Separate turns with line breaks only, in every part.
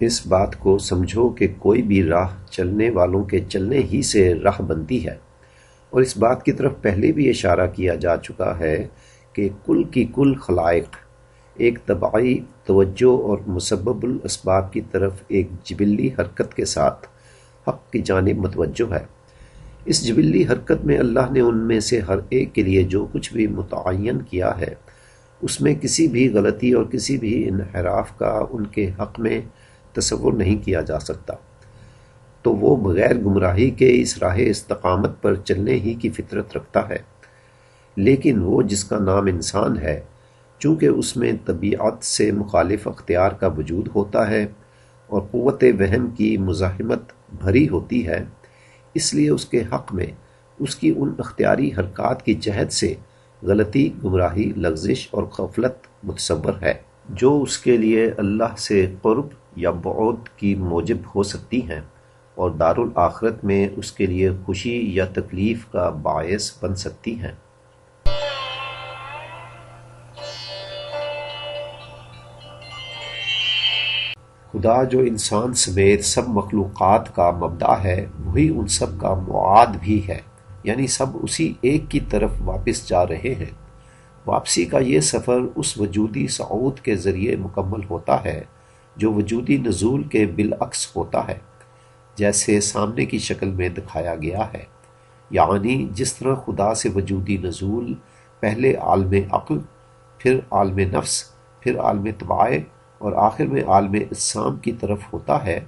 اس بات کو سمجھو کہ کوئی بھی راہ چلنے والوں کے چلنے ہی سے راہ بنتی ہے، اور اس بات کی طرف پہلے بھی اشارہ کیا جا چکا ہے کہ کل کی کل خلائق ایک طبعی توجہ اور مسبب الاسباب کی طرف ایک جبلی حرکت کے ساتھ حق کی جانب متوجہ ہے۔ اس جبلی حرکت میں اللہ نے ان میں سے ہر ایک کے لیے جو کچھ بھی متعین کیا ہے، اس میں کسی بھی غلطی اور کسی بھی انحراف کا ان کے حق میں تصور نہیں کیا جا سکتا، تو وہ بغیر گمراہی کے اس راہ استقامت پر چلنے ہی کی فطرت رکھتا ہے۔ لیکن وہ جس کا نام انسان ہے، چونکہ اس میں طبیعت سے مخالف اختیار کا وجود ہوتا ہے اور قوت وہم کی مزاحمت بھری ہوتی ہے، اس لیے اس کے حق میں اس کی ان اختیاری حرکات کی جہت سے غلطی، گمراہی، لغزش اور غفلت متصور ہے جو اس کے لیے اللہ سے قرب یا بعد کی موجب ہو سکتی ہیں اور دارالآخرت میں اس کے لیے خوشی یا تکلیف کا باعث بن سکتی ہیں۔ خدا جو انسان سمیت سب مخلوقات کا مبدأ ہے، وہی ان سب کا معاد بھی ہے، یعنی سب اسی ایک کی طرف واپس جا رہے ہیں۔ واپسی کا یہ سفر اس وجودی صعود کے ذریعے مکمل ہوتا ہے جو وجودی نزول کے بالعکس ہوتا ہے، جیسے سامنے کی شکل میں دکھایا گیا ہے۔ یعنی جس طرح خدا سے وجودی نزول پہلے عالم عقل، پھر عالم نفس، پھر عالم طبائع اور آخر میں عالم اجسام کی طرف ہوتا ہے،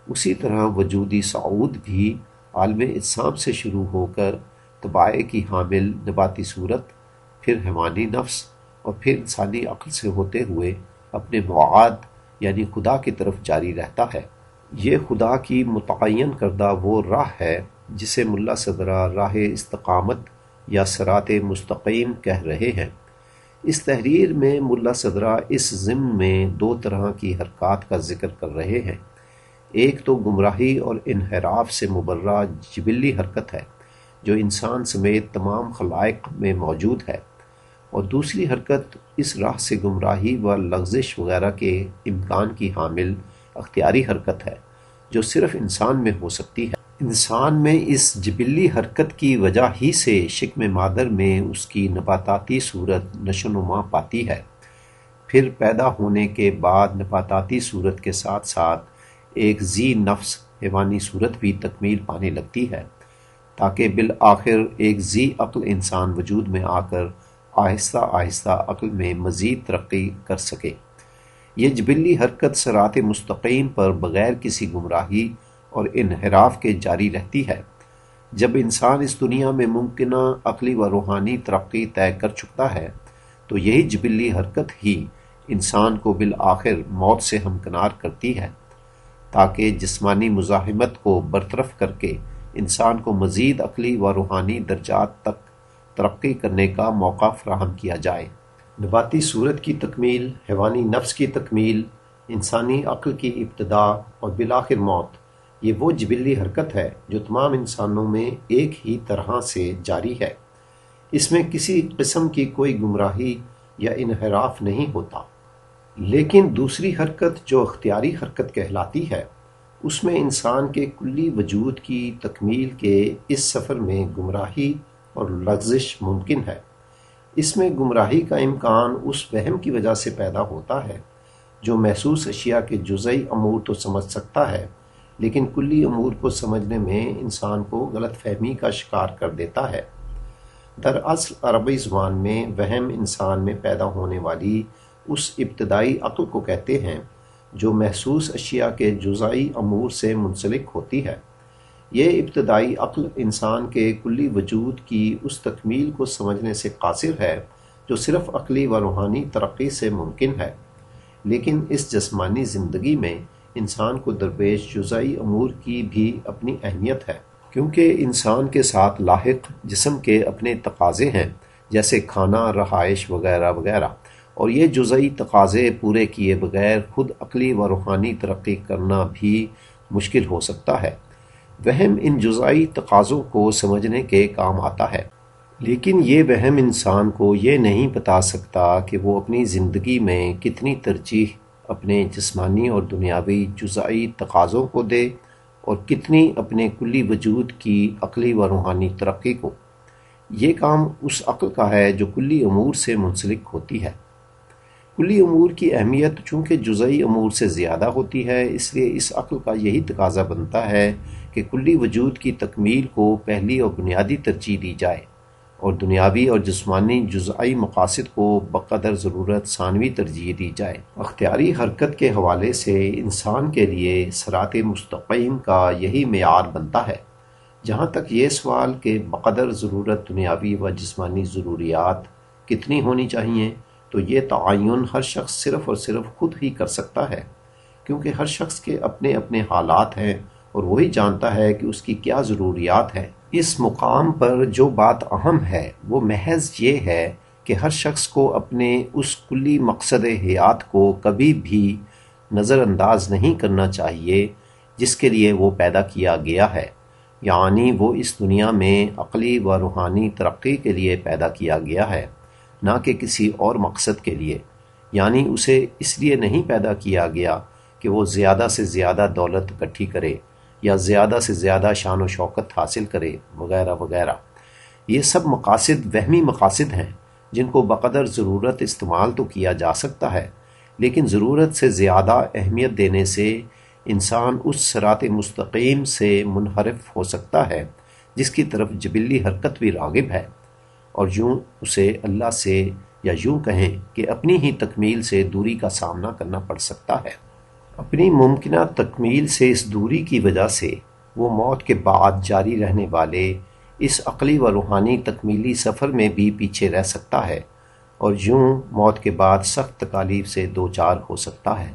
اسی طرح وجودی صعود بھی عالم اجسام سے شروع ہو کر طبائع کی حامل نباتی صورت، پھر حیوانی نفس اور پھر انسانی عقل سے ہوتے ہوئے اپنے معاد یعنی خدا کی طرف جاری رہتا ہے۔ یہ خدا کی متعین کردہ وہ راہ ہے جسے ملا صدرہ راہ استقامت یا صراط مستقیم کہہ رہے ہیں۔ اس تحریر میں ملا صدرہ اس ضمن میں دو طرح کی حرکات کا ذکر کر رہے ہیں۔ ایک تو گمراہی اور انحراف سے مبرہ جبلی حرکت ہے جو انسان سمیت تمام خلائق میں موجود ہے، اور دوسری حرکت اس راہ سے گمراہی و لغزش وغیرہ کے امکان کی حامل اختیاری حرکت ہے جو صرف انسان میں ہو سکتی ہے۔ انسان میں اس جبلی حرکت کی وجہ ہی سے شکم مادر میں اس کی نباتاتی صورت نشو و نما پاتی ہے، پھر پیدا ہونے کے بعد نباتاتی صورت کے ساتھ ساتھ ایک ذی نفس حیوانی صورت بھی تکمیل پانے لگتی ہے، تاکہ بالآخر ایک ذی عقل انسان وجود میں آ کر آہستہ آہستہ عقل میں مزید ترقی کر سکے۔ یہ جبلی حرکت صراط مستقیم پر بغیر کسی گمراہی اور انحراف کے جاری رہتی ہے۔ جب انسان اس دنیا میں ممکنہ عقلی و روحانی ترقی طے کر چکتا ہے تو یہی جبلی حرکت ہی انسان کو بالآخر موت سے ہمکنار کرتی ہے، تاکہ جسمانی مزاحمت کو برطرف کر کے انسان کو مزید عقلی و روحانی درجات تک ترقی کرنے کا موقع فراہم کیا جائے۔ نباتی صورت کی تکمیل، حیوانی نفس کی تکمیل، انسانی عقل کی ابتدا اور بالآخر موت، یہ وہ جبلی حرکت ہے جو تمام انسانوں میں ایک ہی طرح سے جاری ہے۔ اس میں کسی قسم کی کوئی گمراہی یا انحراف نہیں ہوتا۔ لیکن دوسری حرکت جو اختیاری حرکت کہلاتی ہے، اس میں انسان کے کلی وجود کی تکمیل کے اس سفر میں گمراہی اور لغزش ممکن ہے۔ اس میں گمراہی کا امکان اس وہم کی وجہ سے پیدا ہوتا ہے جو محسوس اشیاء کے جزئی امور تو سمجھ سکتا ہے، لیکن کلی امور کو سمجھنے میں انسان کو غلط فہمی کا شکار کر دیتا ہے۔ دراصل عربی زبان میں وہم انسان میں پیدا ہونے والی اس ابتدائی عقل کو کہتے ہیں جو محسوس اشیاء کے جزئی امور سے منسلک ہوتی ہے۔ یہ ابتدائی عقل انسان کے کلی وجود کی اس تکمیل کو سمجھنے سے قاصر ہے جو صرف عقلی و روحانی ترقی سے ممکن ہے، لیکن اس جسمانی زندگی میں انسان کو درپیش جزئی امور کی بھی اپنی اہمیت ہے، کیونکہ انسان کے ساتھ لاحق جسم کے اپنے تقاضے ہیں، جیسے کھانا، رہائش وغیرہ وغیرہ، اور یہ جزئی تقاضے پورے کیے بغیر خود عقلی و روحانی ترقی کرنا بھی مشکل ہو سکتا ہے۔ وہم ان جزئی تقاضوں کو سمجھنے کے کام آتا ہے، لیکن یہ وہم انسان کو یہ نہیں بتا سکتا کہ وہ اپنی زندگی میں کتنی ترجیح اپنے جسمانی اور دنیاوی جزئی تقاضوں کو دے اور کتنی اپنے کلی وجود کی عقلی و روحانی ترقی کو۔ یہ کام اس عقل کا ہے جو کلی امور سے منسلک ہوتی ہے۔ کلی امور کی اہمیت چونکہ جزئی امور سے زیادہ ہوتی ہے، اس لیے اس عقل کا یہی تقاضا بنتا ہے کہ کلی وجود کی تکمیل کو پہلی اور بنیادی ترجیح دی جائے اور دنیاوی اور جسمانی جزئی مقاصد کو بقدر ضرورت ثانوی ترجیح دی جائے۔ اختیاری حرکت کے حوالے سے انسان کے لیے صراط مستقیم کا یہی معیار بنتا ہے۔ جہاں تک یہ سوال کہ بقدر ضرورت دنیاوی و جسمانی ضروریات کتنی ہونی چاہیے، تو یہ تعین ہر شخص صرف اور صرف خود ہی کر سکتا ہے، کیونکہ ہر شخص کے اپنے اپنے حالات ہیں اور وہی جانتا ہے کہ اس کی کیا ضروریات ہیں۔ اس مقام پر جو بات اہم ہے وہ محض یہ ہے کہ ہر شخص کو اپنے اس کلی مقصد حیات کو کبھی بھی نظر انداز نہیں کرنا چاہیے جس کے لیے وہ پیدا کیا گیا ہے، یعنی وہ اس دنیا میں عقلی و روحانی ترقی کے لیے پیدا کیا گیا ہے، نہ کہ کسی اور مقصد کے لیے۔ یعنی اسے اس لیے نہیں پیدا کیا گیا کہ وہ زیادہ سے زیادہ دولت اکٹھی کرے یا زیادہ سے زیادہ شان و شوکت حاصل کرے وغیرہ وغیرہ۔ یہ سب مقاصد وہمی مقاصد ہیں جن کو بقدر ضرورت استعمال تو کیا جا سکتا ہے، لیکن ضرورت سے زیادہ اہمیت دینے سے انسان اس صراط مستقیم سے منحرف ہو سکتا ہے جس کی طرف جبلی حرکت بھی راغب ہے، اور یوں اسے اللہ سے، یا یوں کہیں کہ اپنی ہی تکمیل سے دوری کا سامنا کرنا پڑ سکتا ہے۔ اپنی ممکنہ تکمیل سے اس دوری کی وجہ سے وہ موت کے بعد جاری رہنے والے اس عقلی و روحانی تکمیلی سفر میں بھی پیچھے رہ سکتا ہے، اور یوں موت کے بعد سخت تکالیف سے دوچار ہو سکتا ہے۔